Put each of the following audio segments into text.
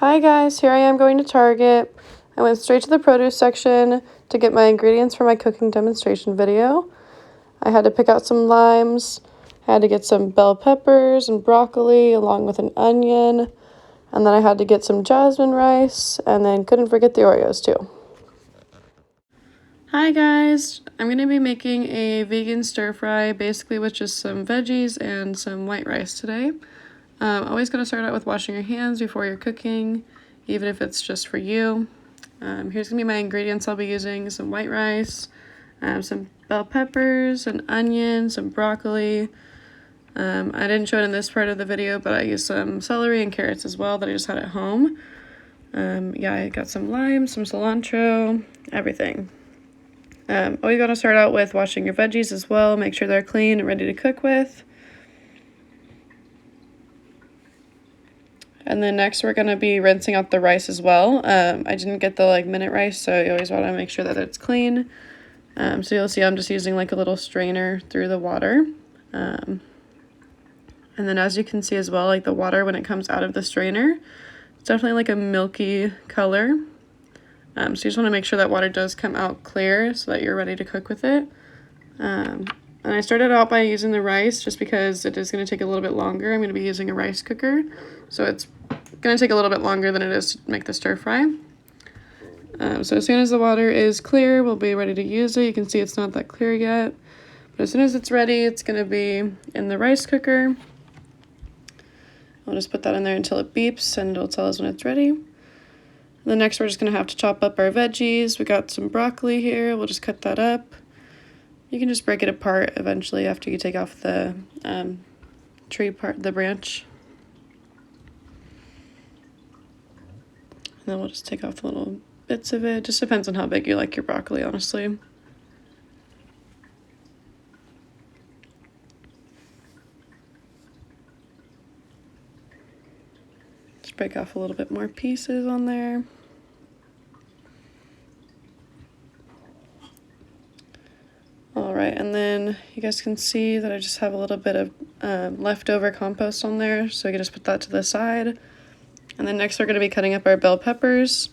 Hi guys, here I am going to Target. I went straight to the produce section to get my ingredients for my cooking demonstration video. I had to pick out some limes, I had to get some bell peppers and broccoli along with an onion, and then I had to get some jasmine rice, and then couldn't forget the Oreos too. Hi guys, I'm going to be making a vegan stir fry basically with just some veggies and some white rice today. Always going to start out with washing your hands before you're cooking, even if it's just for you. Here's going to be my ingredients I'll be using: some white rice, some bell peppers, an onion, some broccoli. I didn't show it in this part of the video, but I used some celery and carrots as well that I just had at home. Yeah, I got some lime, some cilantro, everything. Always got to start out with washing your veggies as well. Make sure they're clean and ready to cook with. And then next we're going to be rinsing out the rice as well. I didn't get the minute rice, so you always want to make sure that it's clean. So you'll see I'm just using a little strainer through the water. And then as you can see as well, the water when it comes out of the strainer, it's definitely a milky color. So you just want to make sure that water does come out clear so that you're ready to cook with it. And I started out by using the rice just because it is going to take a little bit longer. I'm going to be using a rice cooker, so it's going to take a little bit longer than it is to make the stir fry. So as soon as the water is clear, we'll be ready to use it. You can see it's not that clear yet, but as soon as it's ready, it's going to be in the rice cooker. I'll just put that in there until it beeps and it'll tell us when it's ready. Then next we're just going to have to chop up our veggies. We got some broccoli here. We'll just cut that up. You can just break it apart eventually after you take off the tree part, the branch. And then we'll just take off the little bits of it. Just depends on how big you like your broccoli, honestly. Just break off a little bit more pieces on there. Alright, and then you guys can see that I just have a little bit of leftover compost on there, so I can just put that to the side. And then next we're going to be cutting up our bell peppers.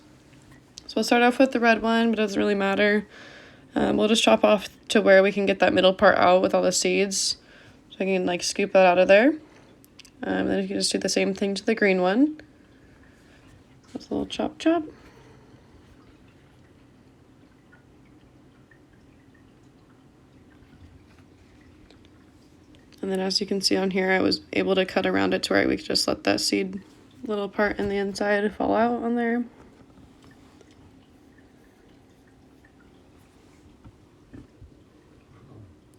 So we'll start off with the red one, but it doesn't really matter. We'll just chop off to where we can get that middle part out with all the seeds. So I can scoop that out of there. Then you can just do the same thing to the green one. Just a little chop chop. And then as you can see on here, I was able to cut around it to where we could just let that seed little part in the inside fall out on there.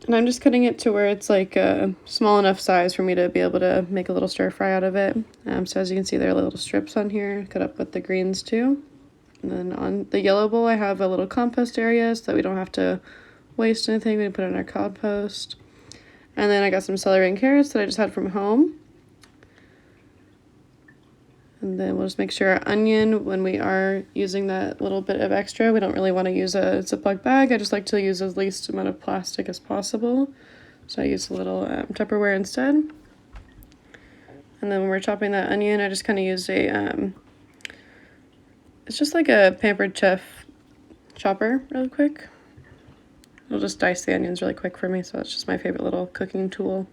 And I'm just cutting it to where it's a small enough size for me to be able to make a little stir fry out of it. So as you can see, there are little strips on here, cut up with the greens too. And then on the yellow bowl, I have a little compost area so that we don't have to waste anything. We can put it in our compost. And then I got some celery and carrots that I just had from home. And then we'll just make sure our onion, when we are using that little bit of extra, we don't really want to use a Ziploc bag. I just like to use the least amount of plastic as possible. So I use a little Tupperware instead. And then when we're chopping that onion, I just kind of use a, it's just like a Pampered Chef chopper really quick. It'll just dice the onions really quick for me, so it's just my favorite little cooking tool.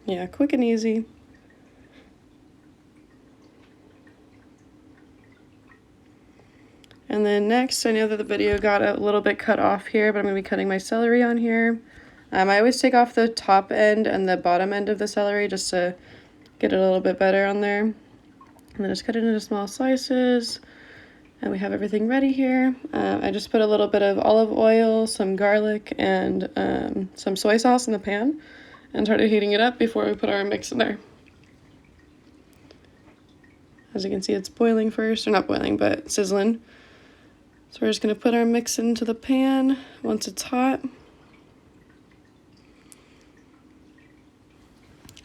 Yeah, quick and easy. And then next, I know that the video got a little bit cut off here, but I'm going to be cutting my celery on here. I always take off the top end and the bottom end of the celery just to get it a little bit better on there. And then just cut it into small slices. And we have everything ready here. I just put a little bit of olive oil, some garlic, and some soy sauce in the pan and started heating it up before we put our mix in there. As you can see, it's boiling first, or not boiling, but sizzling. So we're just going to put our mix into the pan once it's hot.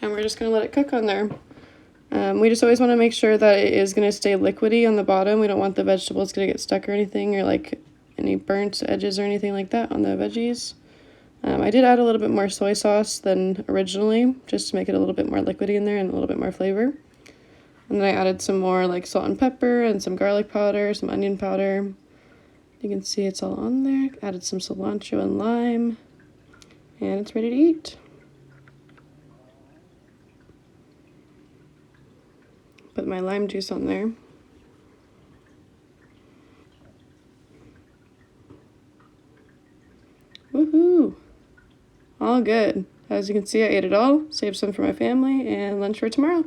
And we're just going to let it cook on there. We just always want to make sure that it is going to stay liquidy on the bottom. We don't want the vegetables to get stuck or anything, or any burnt edges or anything like that on the veggies. I did add a little bit more soy sauce than originally, just to make it a little bit more liquidy in there and a little bit more flavor. And then I added some more like salt and pepper and some garlic powder, some onion powder. You can see it's all on there. Added some cilantro and lime, and it's ready to eat. Put my lime juice on there. Woohoo! All good. As you can see, I ate it all, saved some for my family, and lunch for tomorrow.